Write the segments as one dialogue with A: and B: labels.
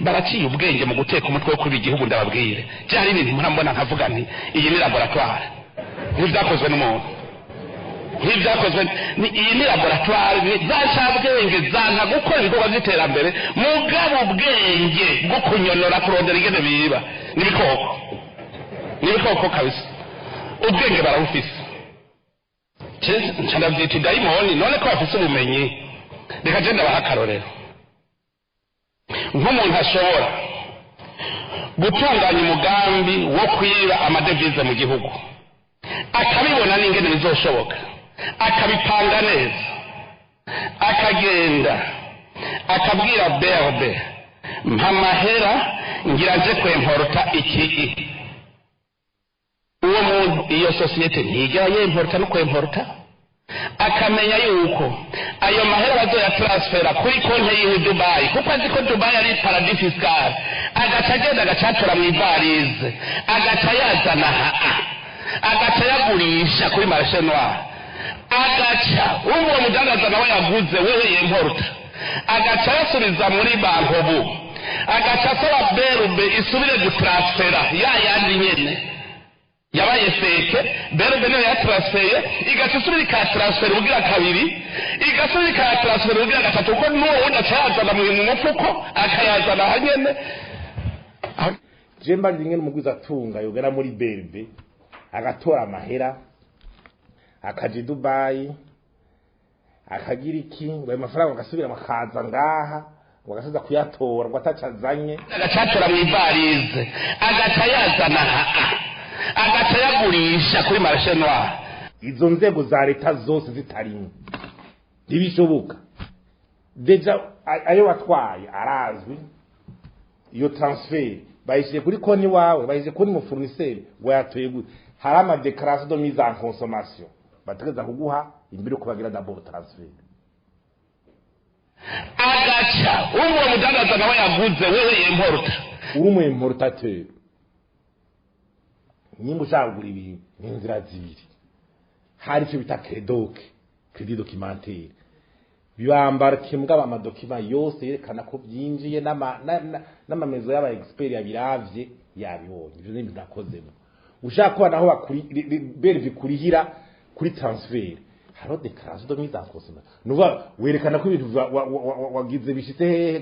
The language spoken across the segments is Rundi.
A: baraciye ubwenge mu guteka umutwe wo kuri igihugu ndababwire cyari ibintu murambona nkavuga nti iyi ni laboratoire n'ibyakozwe n'umuntu n'ibyakozwe iyi ni laboratoire zashabwenge zanta gukora ibikorwa by'iterambere mugabo ubwenge bwo kunyonora kurondera ingene biba n'ibikoko kabisa ubwenge barawufise nshanabyita dayimoni none ko bafise ubumenyi reka genda baha akarorero nk'umuntu ashobora gutunganya umugambi wo kwiba amadevize mu gihugu akabibona n'ingene bizoshoboka akabipanga neza akagenda akabwira berbe mpamahera ngira nje kwemporta iki uwo muntu iyo sosiyete ntiga yemporta no kwemporta akamenya yuko ayo mahera bazoya transfera kuri konte yiwe Dubai kuko azi ko Dubai ari paradis fiscal agaca agenda agacatora mu ivarize agaca yazana agaca yagurisha kuri marché noir agaca uwo mudandaza nawe yaguze wewe yemporta agaca yasubiza muri bankobu agaca asaba berube isubire gutransfera yandi nyene yabaye feke berube niyo yatransfeye igaca isubira ikatransfera ubugira kabiri igasubira ikatransfera ubugira gatatu kuko n'uwo wundi acayazana mu mufuko akayazana hanyene
B: jemba rimwe n'umugwiza atunga yogera muri berube agatora amahera akaja i Dubai akagira iki ngo ayo mafaranga agasubira makaza ngaha ngo agasoza kuyatora ngo atacazanye
A: agacatora mu ivarize agaca yazana agaca yagurisha kuri marché noir
B: izo nzego za leta zose zitarimo ntibishoboka deja ayo watwaye arazwi iyo transfer bayishije kuri konti wawe bayishije kuri mu fournisseur ngo yatoye gute hari ama déclaration de mise en consommation bategeza kuguha imbere ko bagira d'abord transfer
A: agaca uwo mudandaza nawe yaguze wewe yemporta
B: uwo importateur nyingo jagura ibintu n'inzira zibiri hari cyo bita credit documentaire bibambara kimbwa amadokima yose yerekana ko byinjiye n'amamezo y'aba expert yabiravye yabibonye ivyo n'ibintu nakozemo ushaka kuba naho bakuri bervi kurihira kuri transfer haro déclaration de mise en consommation nuva werekana ko ibintu wagize bishitse hehe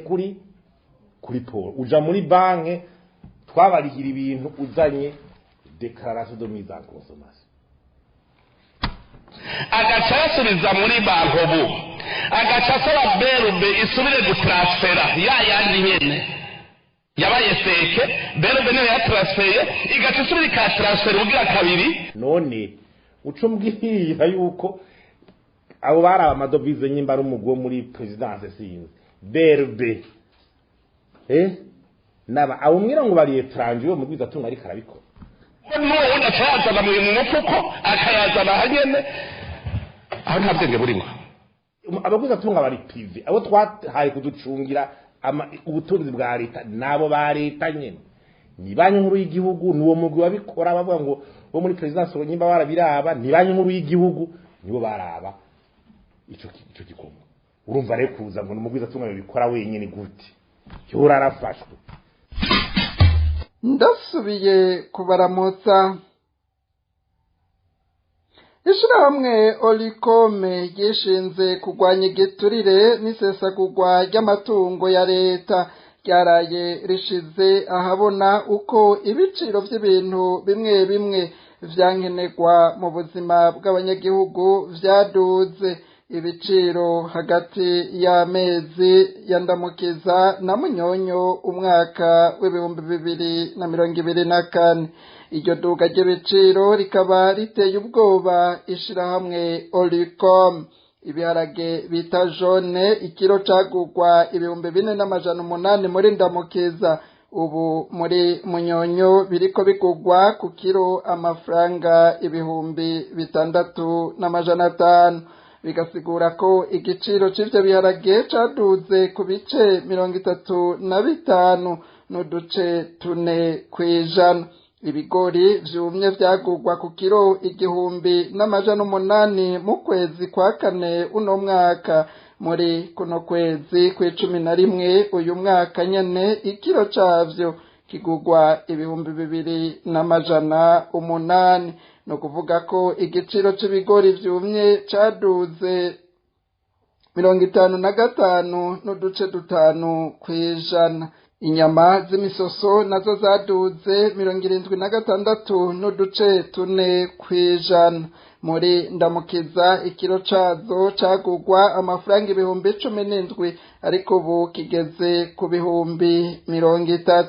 B: kuri port uja muri banke twabarihira ibintu uzanye déclaration de mise en consommation
A: agaca yasubiza muri bankobu agaca asaba berube isubire gutransfera yandi nyene yabaye feke berube niyo yatransfeye igaca isubira ikatransfera ubugira kabiri
B: none ucumbwira yuko abo bari amadovize nyimba ari umugwo muri presidence sinzi berube naba abo mwira ngo bari étranger mu gwiza tunga ari karabikora
A: n'uwo wundi acayazana mu mufuko akayazana hanyene aho nta bwenge burimo
B: abaguzi atunga bari prive abo twahaye kuducungira ubutunzi bwa leta nabo ba leta nyene ni banki nkuru y'igihugu nuwo mugwi wabikora bavuga ngo bo muri presidence nyimba barabiraba ni banki nkuru y'igihugu nibo baraba ico gikomba urumva rero kuza ngo n'umugwiza atunga bikora wenyene gute cyura arafashwe
C: ndasubiye kubaramutsa ishirahamwe Olicome gishinze kugwanya igiturire n'isesagurwa ry'amatungo ya leta ryaraye rishize ahabona uko ibiciro by'ibintu bimwe bimwe vyankenerwa mu buzima bw'abanyagihugu vyaduze ibiciro hagati y'amezi yandamukiza na munyonyo umwaka w'ibihumbi 2024 iryo duga ry'ibiciro rikaba riteye ubwoba ishirahamwe Olicom ibiharage bita jaune ikiro cagurwa 4,800 muri ndamukiza ubu muri munyonyo biriko bigurwa ku kiro amafaranga 6,500 bigasigura ko igiciro c'ivyo biharage caduze ku bice 35 n'uduce 4 kw'ijana ibigori vyumye vyagurwa ku kiro 1,800 mu kwezi kwa kane uno mwaka. Muri kuno kwezi kw'11 uyu mwaka nyene ikiro cavyo kigurwa 2,208. no kuvuga ko igiciro c'ibigori vyumye caduze 55 n'uduce 5 kwijana. Inyama z'imisoso nazo zaduze 76 n'uduce 4 kwijana. Muri ndamukiza ikiro cazo cagurwa amafaranga 17,000 ariko ubu kigeze ku 30,000.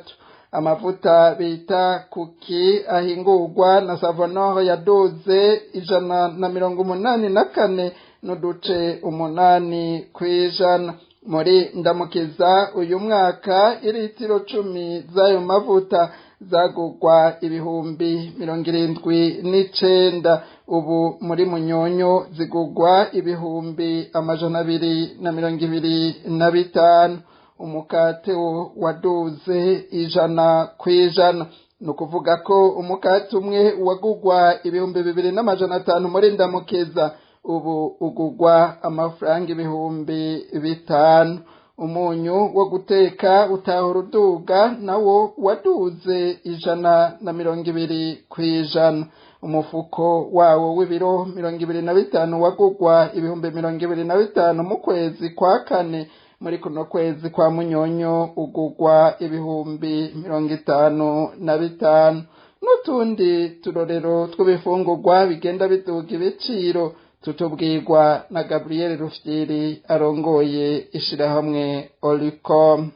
C: Amavuta bita kuki ahingurwa na Savonor yaduze 184 n'uduce 8 kwijana. Muri ndamukiza uyu mwaka iritiro 10 z'ayo mavuta zagurwa 79,000. Ubu muri munyonyo zigurwa 225. Umukate waduze 100 kwijana. no kuvuga ko umukate umwe wagurwa 2,500 muri ndamukiza ubu ugurwa amafaranga 5,000. Umunyu wo guteka utahora uduga nawo waduze 120 kwijana. Umufuko wawo w'ibiro 25 wagurwa 25,000 mu kwezi kwa kane. Muri kuno kwezi kwa munyonyo ugurwa 55,000. N'utundi turorero tw'ibifungurwa bigenda biduga ibiciro tutubwirwa na Gabriel Rufyiri arongoye ishirahamwe Olicom.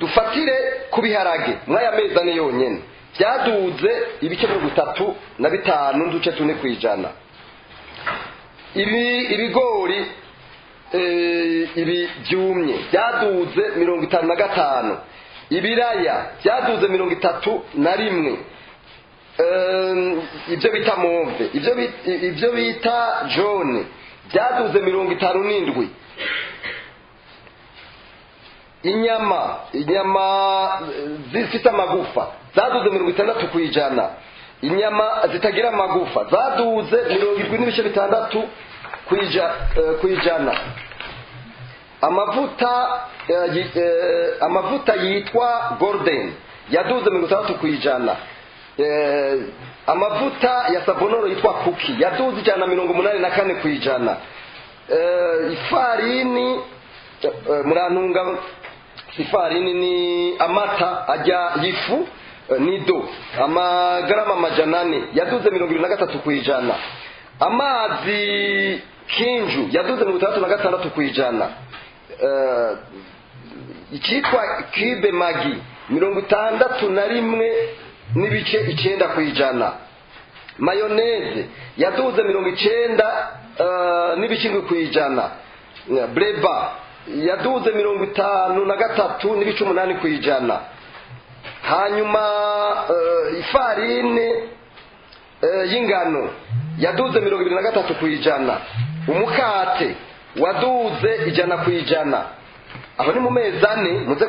D: Dufatire kubiharage mwaya mezi ane yonyene byaduze ibice 35 n'uduce 4 kwijana. Ibigori ibi byumye byaduze 55. Ibiraya byaduze 31. Ibyo bita move, ibyo bita jaune byaduze 57. Inyama zifite amagufa zaduze 60 kwijana. Inyama zitagira amagufa zaduze 76 kwijana. Amavuta yitwa Golden yaduze 60 kwijana. Amavuta ya Savonoro yitwa Kuki yaduze 184 kwijana. Ifarini murantunga ifarini ni amata ajya yifu nido amagarama 400 yaduze 23 kwijana. Amazi kinju yaduze 36 kwijana. Icyitwa kibe magi 61 n'ibice 9 kwijana. Mayonnaise yaduze 90 n'ibice 5 kwijana. Breba yaduze 53 n'ibice 8 kwijana. Hanyuma ifarine y'ingano yaduze 23 kwijana. Umukate waduze 100 kwijana. Aho ni mu mezi ane muze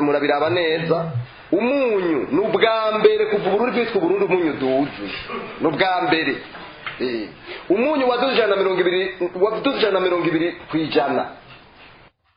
D: murabiraba neza. Umunyu n'ubwa mbere kuva Burundi bwitwa Burundi umunyu duze n'ubwa mbere. Umunyu waduze 120 kwijana.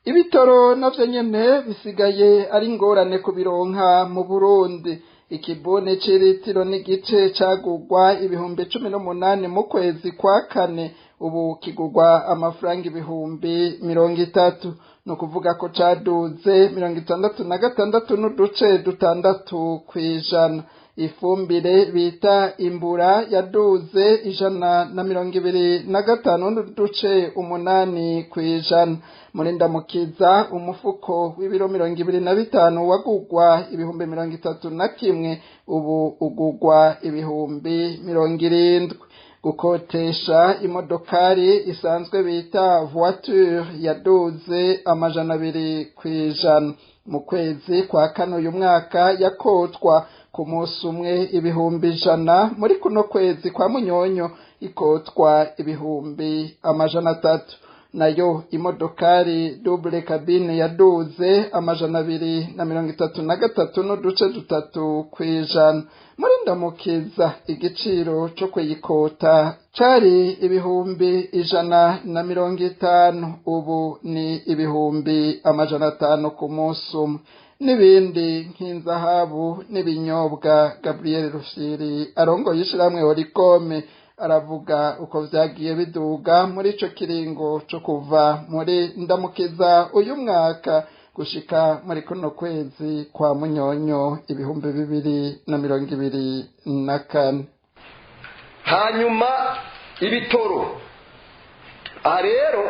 C: Ibitoro navyo nyene bisigaye ari ngorane kubironka mu Burundi. Ikibone c'iritiro n'igice cagurwa 18,000 mu kwezi kwa kane ubu kigurwa amafaranga 30,000. no kuvuga ko caduze 66 n'uduce 6 kwijana. Ifumbire bita imbura yaduze 125 n'uduce 8 kwijana. Muri ndamukiza umufuko w'ibiro 25 wagurwa 31,000 ubu ugurwa 70,000. Gukotesha imodokari isanzwe bita voiture yaduze 200 kwijana. Mu kwezi kwa kane uyu mwaka yakotwa ku munsi umwe 100,000. Muri kuno kwezi kwa munyonyo ikotwa 300. nayo imodokari double cabine yaduze 233 n'uduce 3%. Muri ndamukiza igiciro cyo kuyikota cari ibihumbi 150, ubu ni ibihumbi 500 ku munsi umwe. N'ibindi nk'inzahabu n'ibinyobwa. Gabriel Rufyiri arongoye ishiramwe Oricome aravuga uko vyagiye biduga muri ico kiringo cyo kuva muri ndamukiza uyu mwaka gushika muri kuno kwezi kwa Munyonyo 2024.
D: Hanyuma ibitoro, aha rero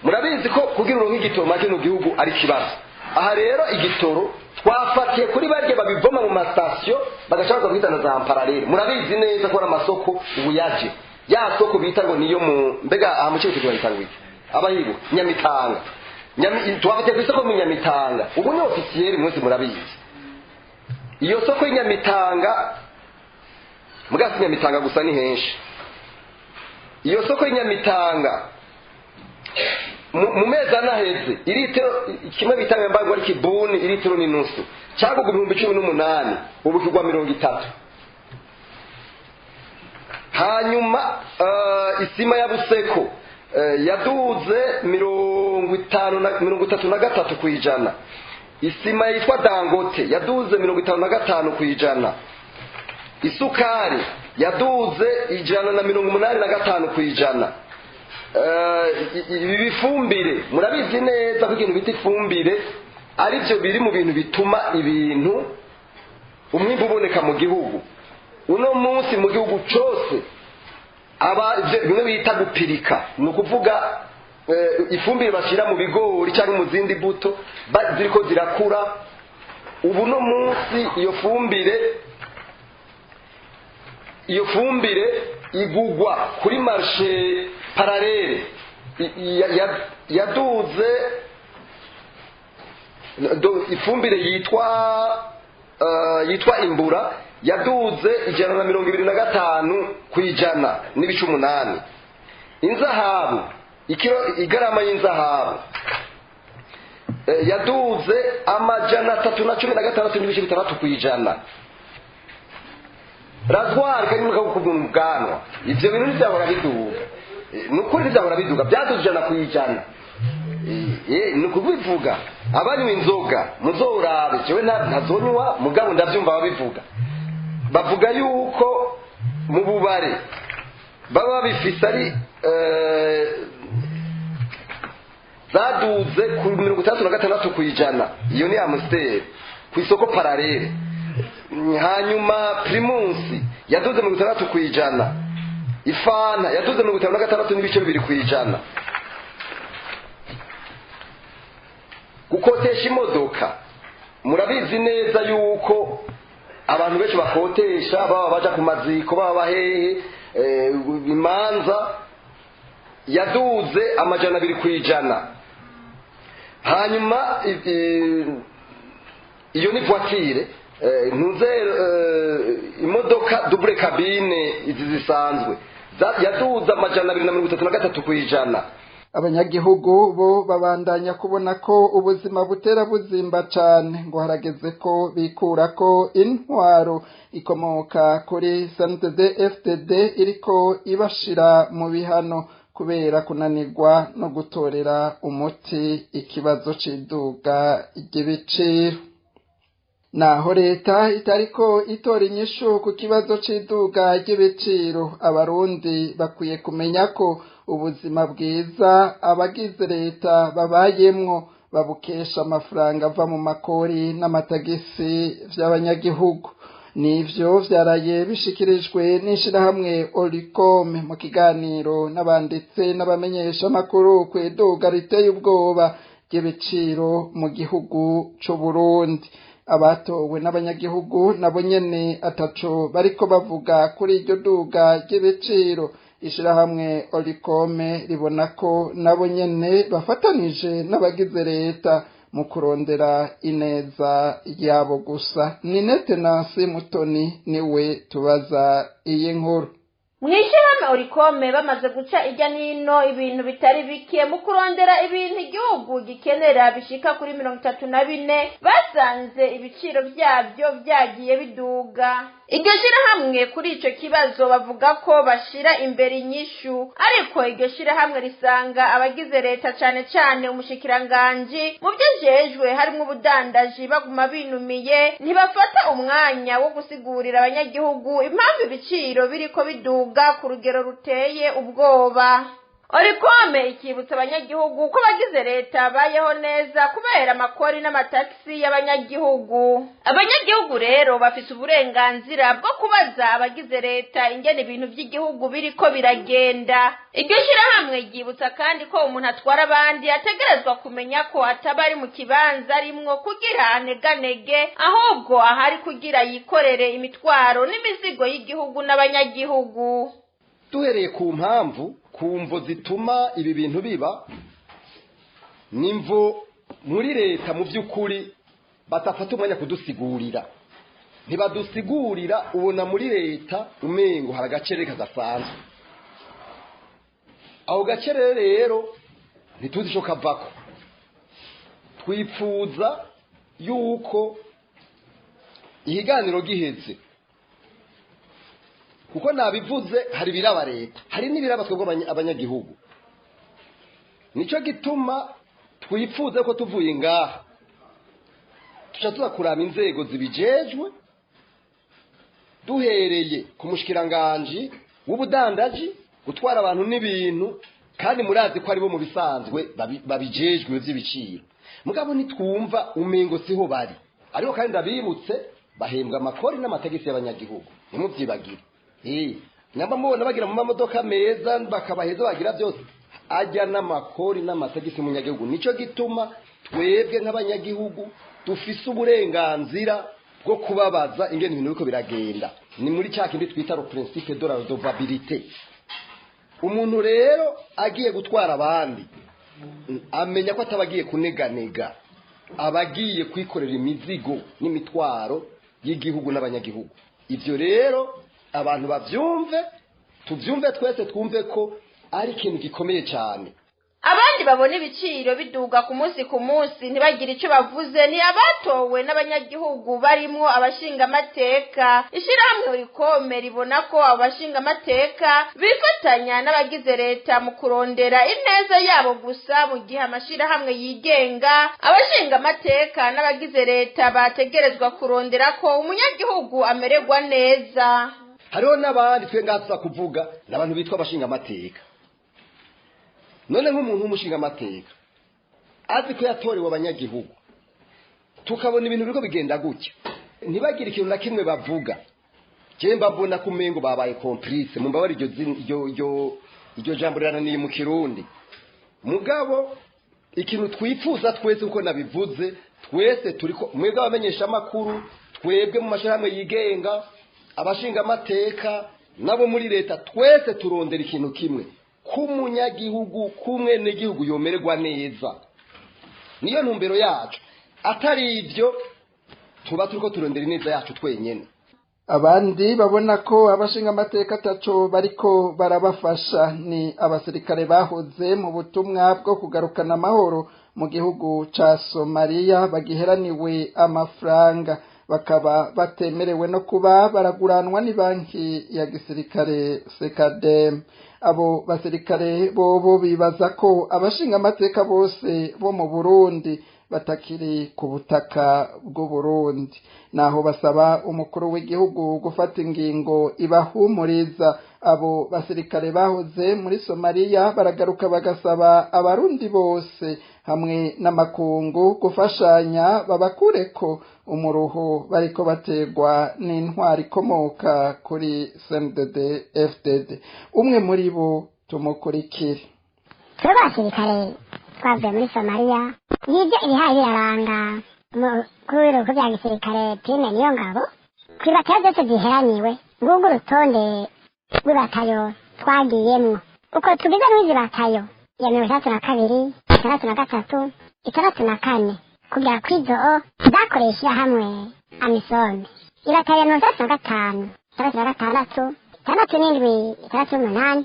D: murabizi ko kugira uronke igitoro make mu gihugu ari kibazo. Aha rero igitoro twafatiye kuri barye babivoma mu mastation bagashaka kwitana za parallel. Murabizi neza ko amasoko ubu yaje, ya soko bita ngo niyo mu mbega amucyo cyo bayitangwe abahigo Nyamitanga. Twafatiye ku isoko mu Nyamitanga, ubu ni officiel mwese murabizi. Iyo soko y'Nyamitanga mugasi Nyamitanga gusa ni henshi. Iyo soko y'Nyamitanga mu mezi anaheze iritiro kimwe bitanga mbango ari kibuni iritiro ni nusu cyagugu 2018 ubu kigwa 30. Hanyuma isima ya Buseko yaduze 33 kwijana. Isima yitwa Dangote yaduze 55 kwijana. Isukari yaduze 185 kwijana. Ibifumbire murabizi neza ko ikintu bita ifumbire ari byo biri mu bintu bituma ibintu umwimbu uboneka mu gihugu. Uno munsi mu gihugu cyose aba bimwe bita gupirika, ni ukuvuga ifumbire bashyira mu bigori cyangwa mu zindi buto ziriko zirakura. Ubu no munsi iyo fumbire igugwa kuri marché parallele yaduze ifumbire yitwa Imbura yaduze 125 kwijana n'ibice 8. Inzahabu igarama y'inzahabu yaduze 316 n'ibice 3 kwijana. Razwari kanyimuka kubunganwa ivyo bintu byahora biduga, nukuri byahora biduga byadujana kwijana. Nukubivuga abanywa inzoga muzorabe jewe ntazonywa mugabo ndavyumva babivuga, bavuga yuko mu bubare baba bifise ari zaduze ku 36 kwijana. Iyo ni Amstel ku isoko parallele. Hanyuma Primus yaduze 63 kwijana. Ifana yaduze 56 n'ibice 2 kwijana. Gukotesha imodoka murabizi neza yuko abantu benshi bakotesha baba baja ku maziko baba bahehe imanza yaduze 200 kwijana. Hanyuma iyo ni voiture imodoka double cabine izi zisanzwe yaduza 233 kwijana.
C: Abanyagihugu bo babandanya kubona ko ubuzima butera buzimba cyane, ngo harageze ko bikurako intwaro ikomoka kuri CNDD-FDD iriko ibashira mu bihano kubera kunanirwa no gutorera umuti ikibazo ciduga ry'ibiciro. Naho leta itariko itora inyishu ku kibazo ciduga ry'ibiciro, abarundi bakwiye kumenya ko ubuzima bwiza abagize leta babayemwo babukesha amafaranga ava mu makori n'amatagisi vy'abanyagihugu. Nivyo vyaraye bishikirijwe n'ishirahamwe Oricome mu kiganiro n'abanditse n'abamenyesha makuru kwiduga riteye ubwoba ry'ibiciro mu gihugu c'u Burundi. Abatowe n'abanyagihugu nabo nyene ataco bariko bavuga kuri iryo duga ry'ibiciro. Ishirahamwe Oricome ribona ko nabo nyene bafatanije n'abagize leta mu kurondera ineza yabo gusa. Ninete Nancy Mutoni niwe tubaza iyi nkuru.
E: mwishirahamwe Orikome bamaze guca ijya nino ibintu bitari bike mu kurondera ibintu igihugu gikenera bishika kuri 34 basanze ibiciro byabyo byagiye biduga. Iryo shirahamwe kuri ico kibazo bavuga ko bashira imbere inyishu, ariko iryo shirahamwe risanga abagize leta cane cane umushikiranganji mu byo jejwe harimo ubudandaji baguma binumiye, ntibafata umwanya wo gusigurira abanyagihugu impamvu ibiciro biriko biduga ku rugero ruteye ubwoba. Orikome ikibutsa abanyagihugu ko bagize leta bayeho neza kubera amakori n'amataxi y'abanyagihugu. Abanyagihugu rero bafite uburenganzira bwo kubaza abagize leta ingene ibintu by'igihugu biriko biragenda. Iryo shirahamwe ryibutsa kandi ko umuntu atwara abandi ategerezwa kumenya ko ataba ari mu kibanza arimwo kugira aneganege, ahubwo ahari kugira yikorere imitwaro n'imizigo y'igihugu n'abanyagihugu.
D: Duhereye ku mpamvu kumvo zituma ibi bintu biba, nimvo muri leta mu by'ukuri batafata umwanya kudusigurira, ntibadusigurira. Ubona muri leta umengo hari agacerere kadasanzwe. Aho gacerere rero ntituzi ico kavako. Twifuza yuko ihiganiro giheze, kuko nabivuze hari biraba leta, hari n'ibiraba twebwe abanyagihugu. Nico gituma twifuza ko tuvuye ngaha tuca tuza kuraba inzego zibijejwe, duhereye ku mushikiranganje w'ubudandaji gutwara abantu n'ibintu, kandi murazi ko ari bo mu bisanzwe babijejwe by'ibiciro. Mugabo nitwumva umengo siho bari, ariko kandi ndabibutse bahembwa amakori n'amategeko y'abanyagihugu, nimuvyibagire. Nyamba mubona bagira mu mamodoka meza bakabaheza bagira byose ajya n'amakori n'amategeko y'umunyagihugu. Nico gituma twebwe nk'abanyagihugu dufise uburenganzira bwo kubabaza ingene ibintu biko biragenda. Ni muri cya kindi twita le principe de la redevabilité. Umuntu rero agiye gutwara abandi amenya ko atabagiye kuneganega, abagiye kwikorera imizigo n'imitwaro y'igihugu n'abanyagihugu. Ivyo rero abantu bavyumve, tuvyumve twese, twumve ko ari ikintu gikomeye cyane.
E: Abandi babona ibiciro biduga ku munsi ntibagire icyo bavuze ni abatowe n'abanyagihugu barimo abashinga amateka. Ishirahamwe Orikome ribona ko abashinga amateka bifatanya n'abagize leta mu kurondera ineza yabo gusa, mu gihe amashirahamwe yigenga abashinga amateka n'abagize leta bategerezwa kurondera ko umunyagihugu amererwa neza.
D: Hariho n'abandi twe ngaza kuvuga n'abantu bitwa abashinga amateka. None nk'umuntu w'umushinga amateka azi ko yatorewe abanyagihugu, tukabona ibintu biriko bigenda gutya, ntibagire ikintu na kimwe bavuga. Je mbabona kumengo babaye complice, mumbabari iryo jambo rirananiye mu Kirundi. Mugabo ikintu twifuza twese uko nabivuze, twese turiko mwebwe abamenyesha makuru, twebwe mu mashirahamwe yigenga, abashinga amateka nabo muri leta, twese turondera ikintu kimwe, kumunyagihugu kumwe n'igihugu yomererwa neza. Niyo ntumbero yacu, atari ivyo tuba turiko turondera neza yacu twenyene.
C: Abandi babona ko abashinga amateka ataco bariko barabafasha ni abasirikare bahoze mu butumwa bwo kugarukana amahoro mu gihugu ca Somalia bagiheraniwe amafaranga, bakaba batemerewe no kuba baraguranwa ni banki ya gisirikare SECADEM. Abo basirikare bobo bibaza ko abashinga amateka bose bo mu Burundi batakiri ku butaka bw'u Burundi, naho basaba umukuru w'igihugu gufata ingingo ibahumuriza. Abo basirikare bahoze muri Somalia baragaruka bagasaba abarundi bose hamwe n'amakungu gufashanya babakureko umuruho bariko bategwa n'intwari ikomoka kuri CNDD FDD. Umwe muri bo tumukurikire.
F: Twebwe abasirikare twavuye muri Somalia, nibyo ibihaye biraranga kuri urugo bya gisirikare Prime Niyongabo, kwibatayo byose byiheraniwe. Ngubwo urutonde rw'ibatayo twagiyemwo, uko tugize n'izi batayo ya 32, 63, 64 kugira kwizo zakoresha hamwe amisombe. Ibatayo ya 35, 66, 6 8 9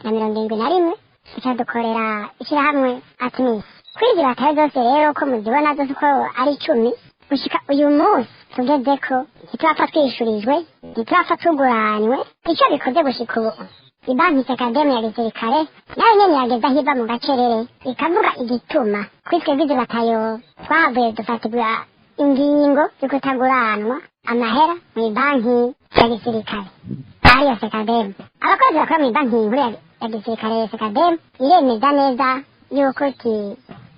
F: 71 ikadukorera ishyirahamwe atimisi kwizi bataye zose rero ko muzibona zose uko ari 10 gushika uyu munsi tugeze ko ntitwapfa twishurijwe ntitwapfa tuguranywe icyo bikoze gushika ubu ibanki Academy ya gisirikare nayo nyene yageza hiva mu gacerere ikavuga igituma kwitwe vizi batayo twavuye dufatirwa ingingo yo kutaguranwa amahera mu banki ya gisirikare ariyo Academy abakozi bakora mu banki nkuru ya gisirikare Academy iremeza neza yuko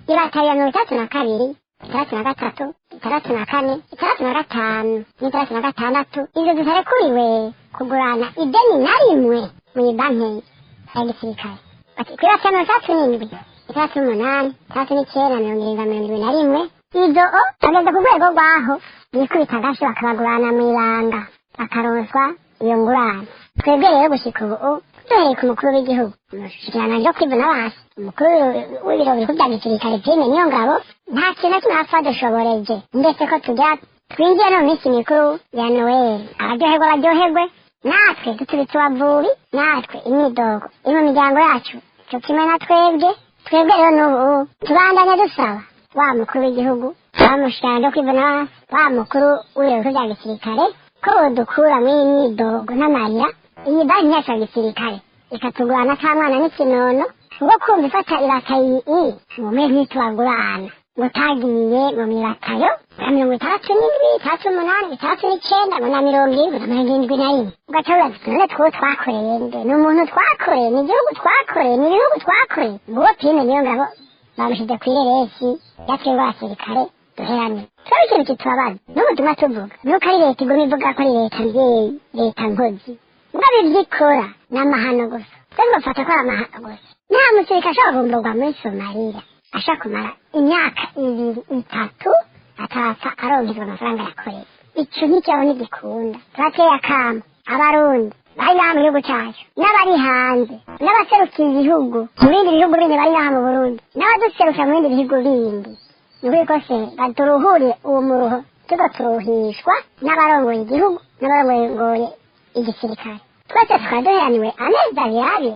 F: ibatayo 32 33 34 35 36 izo zitarekuriwe kugurana ideni na rimwe mu banki ya gisirikare ati kuri 37 38 39 na rimwe izo agenda ku rwego rwaho yikubita agashi bakabagurana mu ibanga bakaronswa iyo ngurane twebwe rero gushika ubu duhereye ku mukuru w'igihugu umushyikirana ryo kwivuna basi umukuru w'ibiro bikuru bya gisirikare Prime Niyongabo nta kintu na kimwe apfa dushoboreje ndetse ko tujya twinjiye no mu minsi mikuru ya Noel abaryoherwe natwe dutubitse ubavubi natwe imyidogo iri mu miryango yacu cyo kimwe na twebwe rero n'ubu tubandanya dusaba wa mukuru w'igihugu wa mushyikirana ryo kwivuna basi wa mukuru w'ibiro bikuru bya gisirikare ko dukura mu imyidogo n'amarira iyi banki yacu ya gisirikare ikatugurana ka mwana n'ikinono ngo kumva ifata iratayi mume ntitubagurana ngo tagiye mu miratayo ya 67 38 ngo na 70 ugatabura none two twakoreye nde ni umuntu twakoreye ni igihugu twakoreye ni ibihugu twakoreye ngo Prime Niyongabo bamushize kw'ireresi yatwe basirikare duherane twari ikintu kitubabaza n'ubutuma tuvuga nuko ari leta iguma ivuga ko ari leta mbyeyi leta nkozi ngabe byikora n'amahano gusa bafata ko amahano gusa nta musirikare ashobora kumburwa muri Somalia ashaka kumara imyaka 2 atapfa arongezwa amafaranga yakoreye icyo nticyabo ntigikunda turateye akamo abarundi bari mu gihugu cyacu n'abari hanze n'abaserukiye igihugu mu bindi bihugu bindi bari aha mu Burundi n'abaduserukira mu bindi bihugu bindi nubwo kose baturuhuriye uwo muruho tugaturuhishwa n'abarongoye igihugu n'abarongoye igisirikare twese twaduheraniwe amezi abiri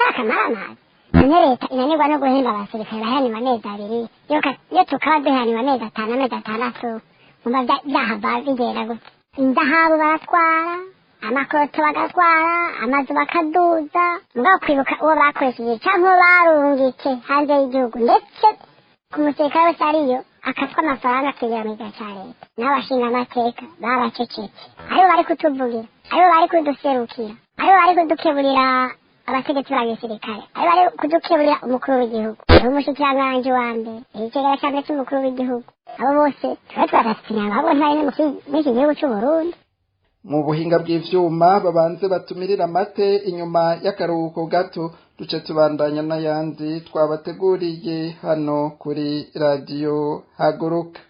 F: akamara amazi none leta inanirwa no guhemba abasirikare baheraniwe amezi abiri iyo tukaba duheraniwe amezi 5 amezi 6 mumva byahava bigenda gute indahabu baratwara amakoto bagatwara amazu bakaduza mugabo kwibuka uwo bakoresheje cyangwa barungitse hanze y'igihugu ndetse ku musirikare wese ariyo akatwa amafaranga akigera mu gihe cya leta n'abashinga amateka babacecetse aribo bari kutuvugira aribo bari kuduserukira aribo bari kudukeburira abategetsi ba gisirikare aribo bari kudukeburira umukuru w'igihugu umushikiranganji wa mbere ikigega cya mbere cy'umukuru w'igihugu abo bose tuba twadasinya ahubwo ntibari n'iki gihugu cy'u Burundi
C: mu buhinga bw'ivyuma babanze batumirira amate inyuma y'akaruhuko gato duce tubandanya n'ayandi twabateguriye hano kuri radio Haguruka.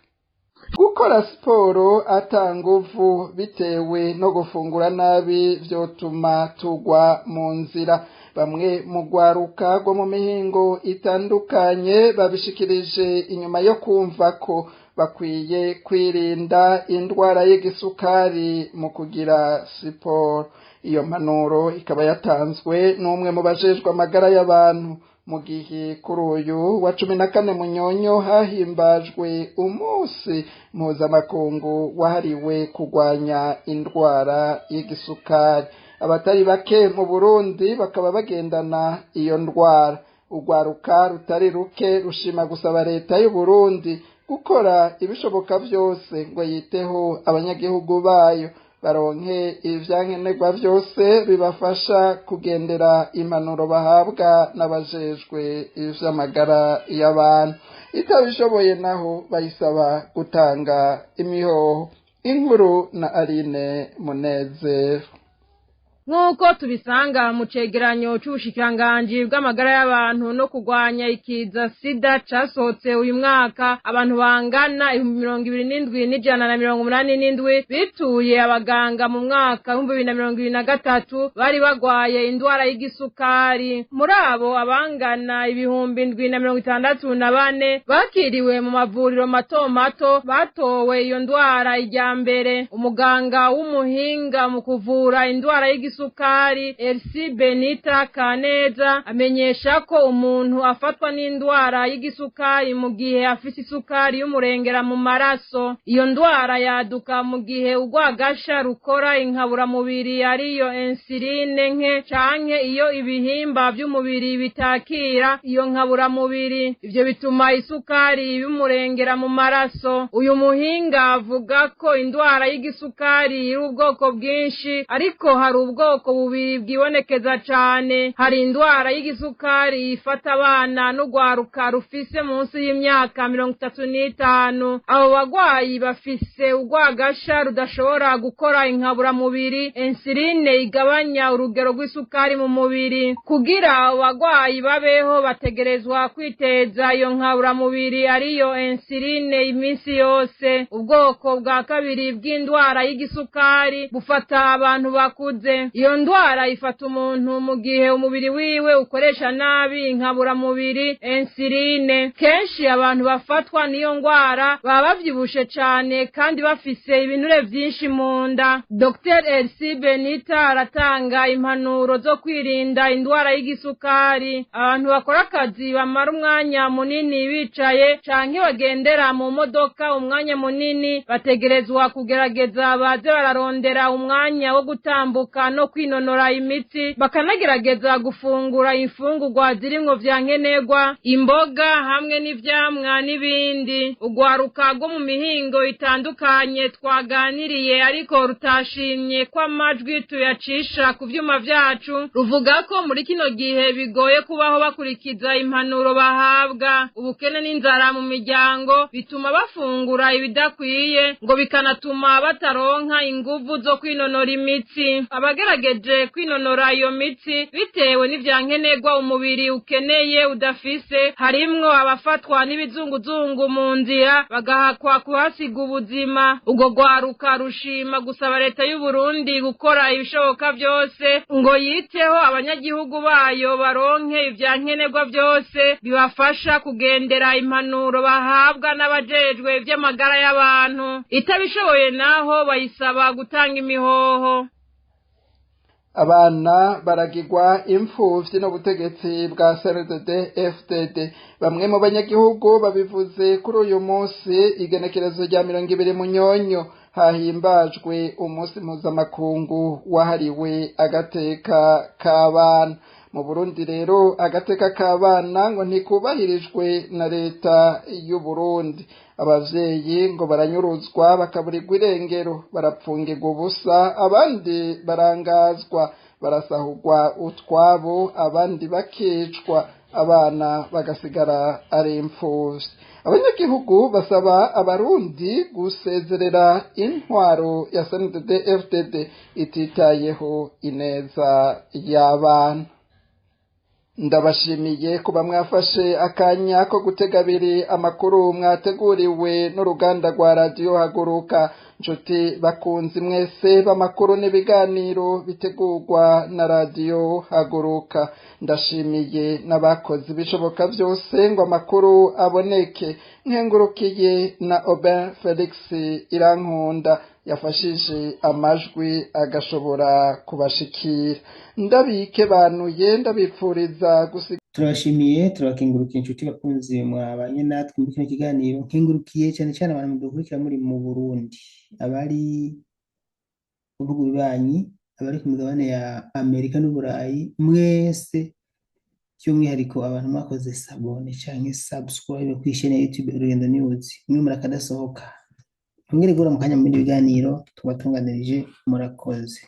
C: Gukora siporo atanguvu bitewe no gufungura nabi vyotuma tugwa mu nzira. Bamwe mu gwaruka rwo mu mihingo itandukanye babishikirije inyuma yo kumva ko bakwiye kwirinda indwara y'igisukari mu kugira siporo. Iyo mpanuro ikaba yatanzwe n'umwe mu bajejwe amagara y'abantu mu gihe kuri uyu wa 14 Munyonyo hahimbajwe umunsi mpuzamakungu wahariwe kurwanya indwara y'igisukari. Abatari bake mu Burundi bakaba bagendana iyo ndwara. Urwaruka rutari ruke rushima gusaba leta y'u Burundi gukora ibishoboka byose ngo yiteho abanyagihugu bayo baronke ivyankenerwa byose bibafasha kugendera impanuro bahabwa n'abajejwe ivy'amagara y'abantu. Itabishoboye naho bayisaba gutanga imihoho. Inkuru na Aline Munezero.
G: nk'uko tubisanga mu cegeranyo c'ubushikiranganji bw'amagara y'abantu no kurwanya ikiza sida casohotse uyu mwaka. Abantu bangana 27,187 bituye abaganga mu mwaka 2023 bari bagwaye indwara y'igisukari. Muri abo abangana 7,064 bakiriwe mu mavuriro mato mato batowe iyo ndwara ijya mbere. Umuganga w'umuhinga mu kuvura indwara y'igisukari Elsie Benita Kaneza amenyesha ko umuntu afatwa n'indwara y'igisukari mu gihe afise isukari y'umurengera mu maraso. Iyo ndwara yaduka mu gihe urwagasha rukora inkaburamubiri ariyo insuline nke canke iyo ibihimba by'umubiri bitakira iyo nkaburamubiri. Ivyo bituma isukari y'umurengera mu maraso. Uyu muhinga avuga ko indwara y'igisukari iri ubwoko bwinshi, ariko hari ubwoko bubiri bwibonekeza cane. Hari indwara y'igisukari ifata abana n'ugwaruka rufise munsi y'imyaka 35. Abo bagwayi bafise urwagasha rudashobora gukora inkaburamubiri, insuline igabanya urugero rw'isukari mu mubiri. Kugira abo bagwayi babeho bategerezwa kwiteza iyo nkaburamubiri ariyo insuline iminsi yose. Ubwoko bwa kabiri bw'indwara y'igisukari bufata abantu bakuze. Iyo ndwara ifata umuntu mu gihe umubiri wiwe ukoresha nabi inkaburamubiri insuline. Kenshi abantu bafatwa n'iyo ndwara baba bavyibushe cane kandi bafise ibinure vyinshi mu nda. Dr. Elsie Benita aratanga impanuro zo kwirinda indwara y'igisukari. Abantu bakora akazi bamara umwanya munini bicaye canke bagendera mu modoka umwanya munini bategerezwa kugerageza baze bararondera umwanya wo gutambuka no kwinonora imitsi, bakanagerageza gufungura imfungurwa zirimwo vya nkenerwa, imboga hamwe n'ivyamwa n'ibindi. Ugwaruka rwo mu mihingo itandukanye twaganiriye ariko rutashimye ko amajwi tuyacisha ku vyuma vyacu ruvuga ko muri kino gihe bigoye kubaho bakurikiza impanuro bahabwa. Ubukene n'inzara mu miryango bituma bafungura ibidakwiye, ngo bikanatuma bataronka inguvu zo kwinonora imitsi. Abagerageje kwinonora iyo mitsi bitewe n'ivyankenerwa umubiri ukeneye udafise, harimwo abafatwa n'ibizunguzungu mu nzira bagahakwa kuhasiga ubuzima. Ubwo gwaruka rushima gusaba leta y'u Burundi gukora ibishoboka byose ngo yiteho abanyagihugu bayo baronke ivyankenerwa byose bibafasha kugendera impanuro bahabwa n'abajejwe ivy'amagara y'abantu. Itabishoboye naho bayisaba gutanga imihoho.
C: Abana baragirwa impfuvyi n'ubutegetsi bwa CNDD FDD. Bamwe mu banyagihugu babivuze kuri uyu munsi igenekerezo rya 20 Munyonyo hahimbajwe umunsi mpuzamakungu wahariwe agateka k'abana. Mu Burundi rero agateka k'abana ngo ntikubahirijwe na leta y'u Burundi. Abavyeyi ngo baranyuruzwa bakaburirwa irengero, barapfungirwa ubusa, abandi barangazwa, barasahurwa utwabo, abandi bakicwa, abana bagasigara ari impfuvyi. Abanyagihugu basaba abarundi gusezerera intwaro ya CNDD FDD ititayeho ineza y'abana. Ndabashimiye kuba mwafashe akanya ko gutega abiri amakuru mwateguriwe n'uruganda rwa Radio Haguruka. Nshuti bakunzi mwese b'amakuru n'ibiganiro bitegurwa na Radio Haguruka, ndashimiye n'abakozi bishoboka byose ngo amakuru aboneke. Nkengurukiye na Aubin Felix Irankunda yafashije amajwi agashobora kubashikira. Ndabike banuye ndabipfuriza
H: turabashimiye, turabakengurukiye inshuti bakunzi mwabanye natwe muri kino kiganiro. Nkengurukiye cyane cyane abantu mudukurikira muri mu Burundi, abari mu bihugu bibanyi, abari ku migabane ya Amerika n'Uburayi, mwese by'umwihariko abantu mwakoze sabone canke subscribe ku ishene ya YouTube Urugendo News, mwe murakadasohoka. Twongere gura mu kanya mu bindi biganiro tubatunganirije. Murakoze.